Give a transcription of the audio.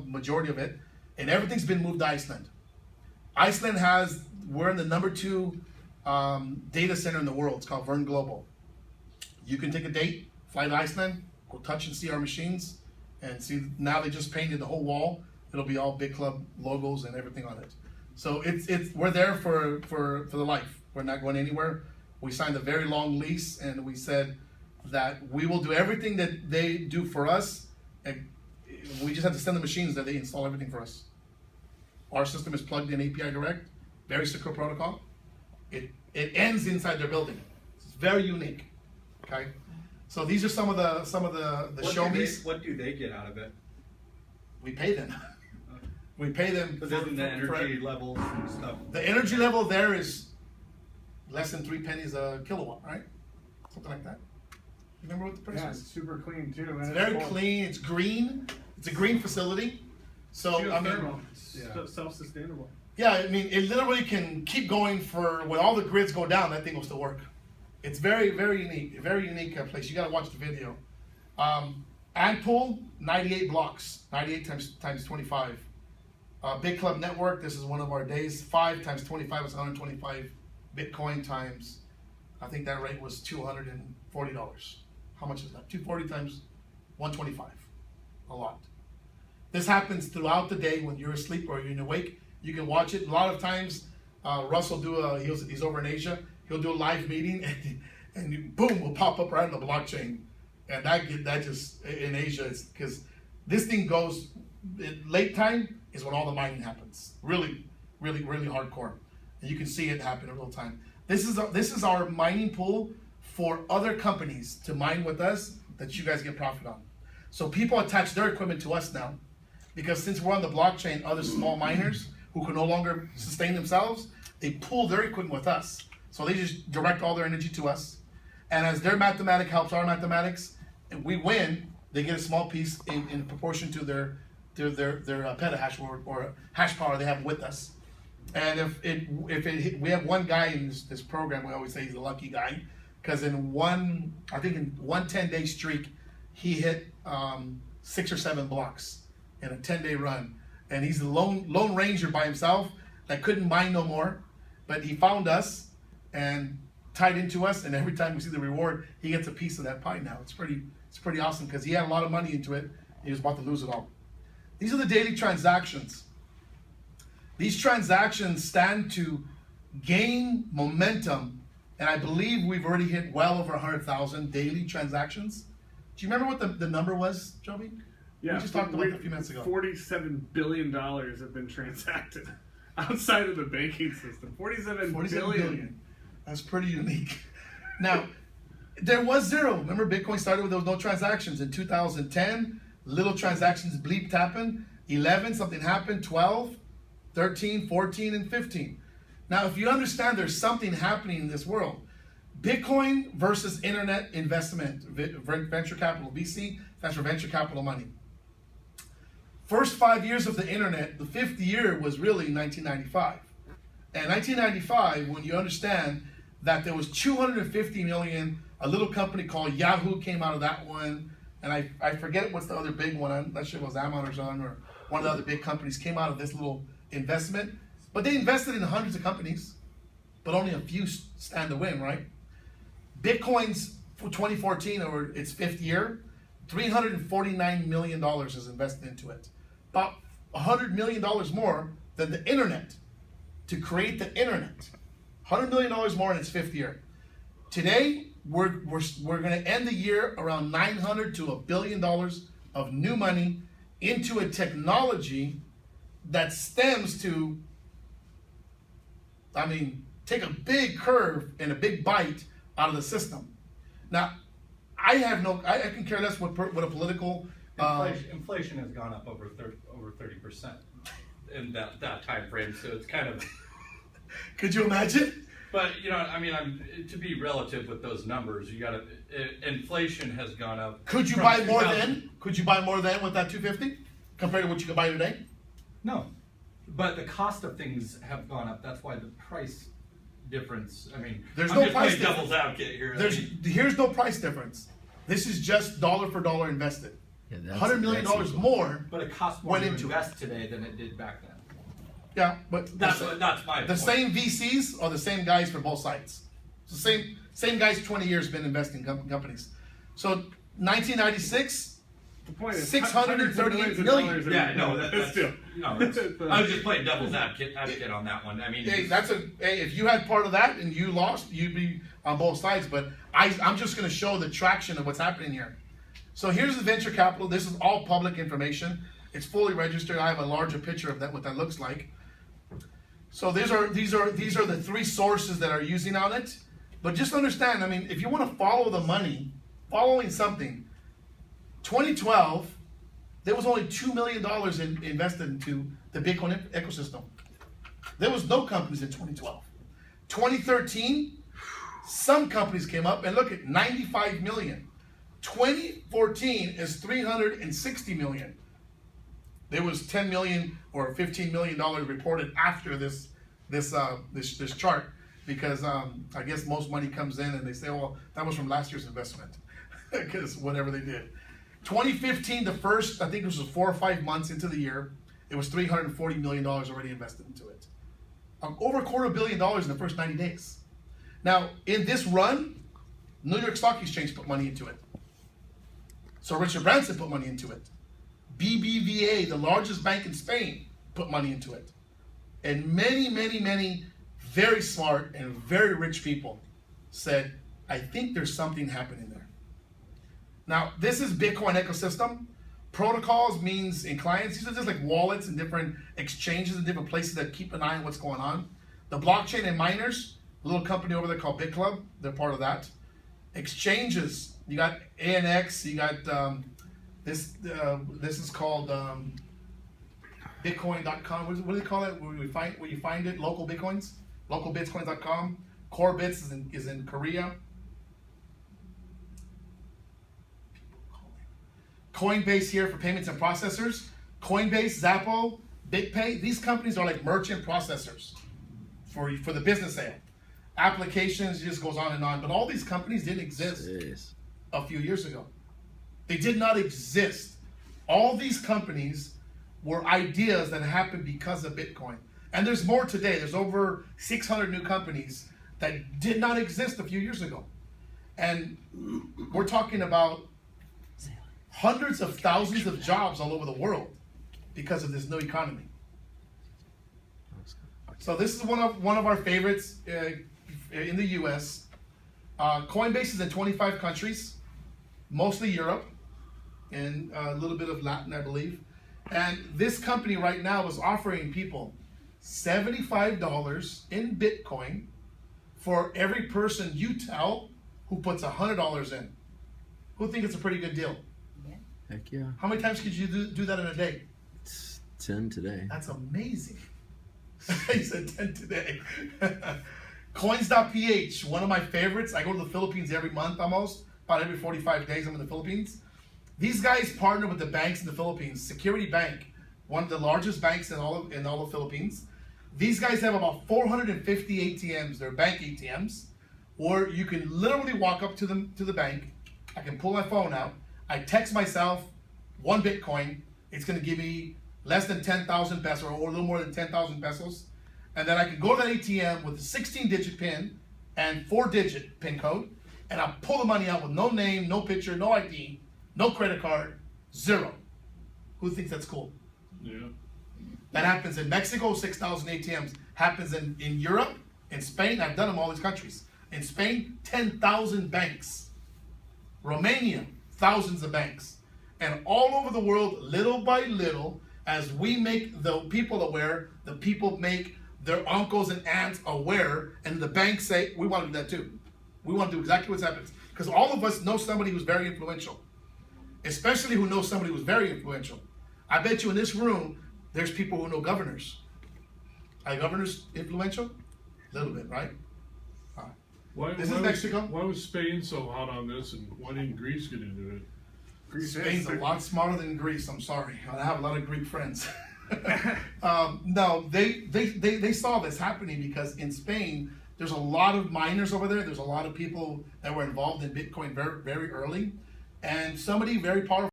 majority of it, and everything's been moved to Iceland. We're in the #2 data center in the world. It's called Verne Global. You can take a date, fly to Iceland, go touch and see our machines, and see, now they just painted the whole wall. It'll be all BitClub logos and everything on it. So we're there for the life. We're not going anywhere. We signed a very long lease, and we said that we will do everything that they do for us, and we just have to send the machines that they install everything for us. Our system is plugged in API direct, very secure protocol. It ends inside their building. It's very unique. Okay, so these are some of the show-me's. What do they get out of it? We pay them. We pay them. Because isn't the energy levels and stuff? The energy level there is less than 3 pennies a kilowatt, right? Something like that. Remember what the price Yeah, is? it's super clean too. It's very clean. It's green. It's a green facility. So I mean, self-sustainable. yeah, I mean, it literally can keep going for when all the grids go down. That thing will still work. It's very, very unique. A very unique place. You got to watch the video. Antpool, 98 blocks, 98 times 25. BitClub Network. This is one of our days. 5 times 25 is 125 Bitcoin times. I think that rate was $240. How much is that? 240 times 125. A lot. This happens throughout the day when you're asleep or you're awake. You can watch it. A lot of times, Russ will do he's over in Asia. He'll do a live meeting, and boom, will pop up right on the blockchain. And that just in Asia, it's because this thing goes late time is when all the mining happens. Really, really, really hardcore, and you can see it happen in real time. This is our mining pool for other companies to mine with us that you guys get profit on. So people attach their equipment to us now, because since we're on the blockchain, other small miners who can no longer sustain themselves, they pool their equipment with us. So they just direct all their energy to us. And as their mathematics helps our mathematics, and we win, they get a small piece in proportion to their petahash or hash power they have with us. And we have one guy in this program, we always say he's a lucky guy, because in one 10-day streak, he hit 6 or 7 blocks in a 10-day run. And he's the lone ranger by himself that couldn't mine no more, but he found us and tied into us, and every time we see the reward, he gets a piece of that pie now. It's pretty awesome, because he had a lot of money into it. He was about to lose it all. These are the daily transactions. These transactions stand to gain momentum, and I believe we've already hit well over 100,000 daily transactions. Do you remember what the number was, Joby? Yeah, we just talked about it a few minutes ago. $47 billion have been transacted outside of the banking system. 47 billion. That's pretty unique. Now, there was zero. Remember, Bitcoin started with there was no transactions. In 2010, little transactions bleeped happened. 11, something happened. 12, 13, 14, and 15. Now, if you understand there's something happening in this world, Bitcoin versus internet investment, venture capital, VC, that's for venture capital money. First 5 years of the internet, the 5th year was really 1995. And 1995, when you understand that there was 250 million, a little company called Yahoo came out of that one, and I forget what's the other big one, I'm not sure if it was Amazon or one of the other big companies came out of this little investment. But they invested in hundreds of companies, but only a few stand to win, right? Bitcoin's for 2014, or its 5th year, $349 million is invested into it. About $100 million more than the internet to create the internet. $100 million more in its 5th year. Today, we're going to end the year around $900 to $1 billion of new money into a technology that stems to, take a big curve and a big bite out of the system. Now, I can care less what a political inflation has gone up over 30% in that time frame. So it's kind of. Could you imagine? But to be relative with those numbers, you got to. Inflation has gone up. Could you buy more then? Could you buy more then with that 250 compared to what you could buy today? No, but the cost of things have gone up. That's why the price difference. There's I'm no just price playing devil's advocate here. Here's no price difference. This is just dollar for dollar invested. $100 million more. But it costs more Went to into it. invest today than it did back then. Yeah, but That's my the point. same VCs are the same guys for both sides. It's the same guys 20 years been investing in companies. So 1996, The point is, 638 million. Yeah, no, that's still. no. I was just playing devil's advocate on that one. I mean, Hey, if you had part of that and you lost, you'd be on both sides. But I'm just going to show the traction of what's happening here. So here's the venture capital. This is all public information. It's fully registered. I have a larger picture of that, what that looks like. So these are the three sources that are using on it. But just understand, I mean, if you want to follow the money, following something, 2012, there was only $2 million invested into the Bitcoin ecosystem. There was no companies in 2012. 2013, some companies came up and look at 95 million. 2014 is 360 million. There was 10 million or 15 million dollars reported after this chart, because I guess most money comes in and they say, well, that was from last year's investment, because whatever they did. 2015, the first, I think it was 4 or 5 months into the year, it was $340 million already invested into it. Over $250 million in the first 90 days. Now, in this run, New York Stock Exchange put money into it. So Richard Branson put money into it. BBVA, the largest bank in Spain, put money into it. And many, many, many very smart and very rich people said, I think there's something happening there. Now, this is Bitcoin ecosystem. Protocols means in clients, these are just like wallets and different exchanges and different places that keep an eye on what's going on. The blockchain and miners, a little company over there called BitClub, they're part of that. Exchanges, you got ANX, you got this is called Bitcoin.com. What do they call it? Where you find it? Local Bitcoins, localbitcoins.com. Corebits is in Korea. Coinbase here for payments and processors. Coinbase, Zappo, BitPay. These companies are like merchant processors for the business sale. Applications, just goes on and on. But all these companies didn't exist a few years ago. They did not exist. All these companies were ideas that happened because of Bitcoin. And there's more today. There's over 600 new companies that did not exist a few years ago. And we're talking about hundreds of thousands of jobs all over the world because of this new economy. So this is one of our favorites in the U.S. Coinbase is in 25 countries, mostly Europe, and a little bit of Latin, I believe. And this company right now is offering people $75 in Bitcoin for every person you tell who puts $100 in. Who think it's a pretty good deal? Heck yeah. How many times could you do that in a day? 10 today. That's amazing. He said 10 today. Coins.ph, one of my favorites. I go to the Philippines every month almost. About every 45 days I'm in the Philippines. These guys partner with the banks in the Philippines. Security Bank, one of the largest banks in all the Philippines. These guys have about 450 ATMs. They're bank ATMs, where you can literally walk up to the bank. I can pull my phone out. I text myself 1 Bitcoin. It's going to give me less than 10,000 pesos or a little more than 10,000 pesos. And then I can go to that ATM with a 16-digit PIN and 4-digit PIN code. And I'll pull the money out with no name, no picture, no ID, no credit card, zero. Who thinks that's cool? Yeah. That happens in Mexico, 6,000 ATMs. Happens in Europe, in Spain. I've done them all these countries. In Spain, 10,000 banks. Romania, thousands of banks. And all over the world, little by little, as we make the people aware, the people make their uncles and aunts aware, and the banks say, we want to do that too. We want to do exactly what's happening. Because all of us know somebody who's very influential. Especially who knows somebody who's very influential. I bet you in this room, there's people who know governors. Are governors influential? A little bit, right? This is Mexico. Why was Spain so hot on this, and why didn't Greece get into it? Spain's a lot smarter than Greece. I'm sorry. I have a lot of Greek friends. No, they saw this happening because in Spain, there's a lot of miners over there. There's a lot of people that were involved in Bitcoin very, very early. And somebody very powerful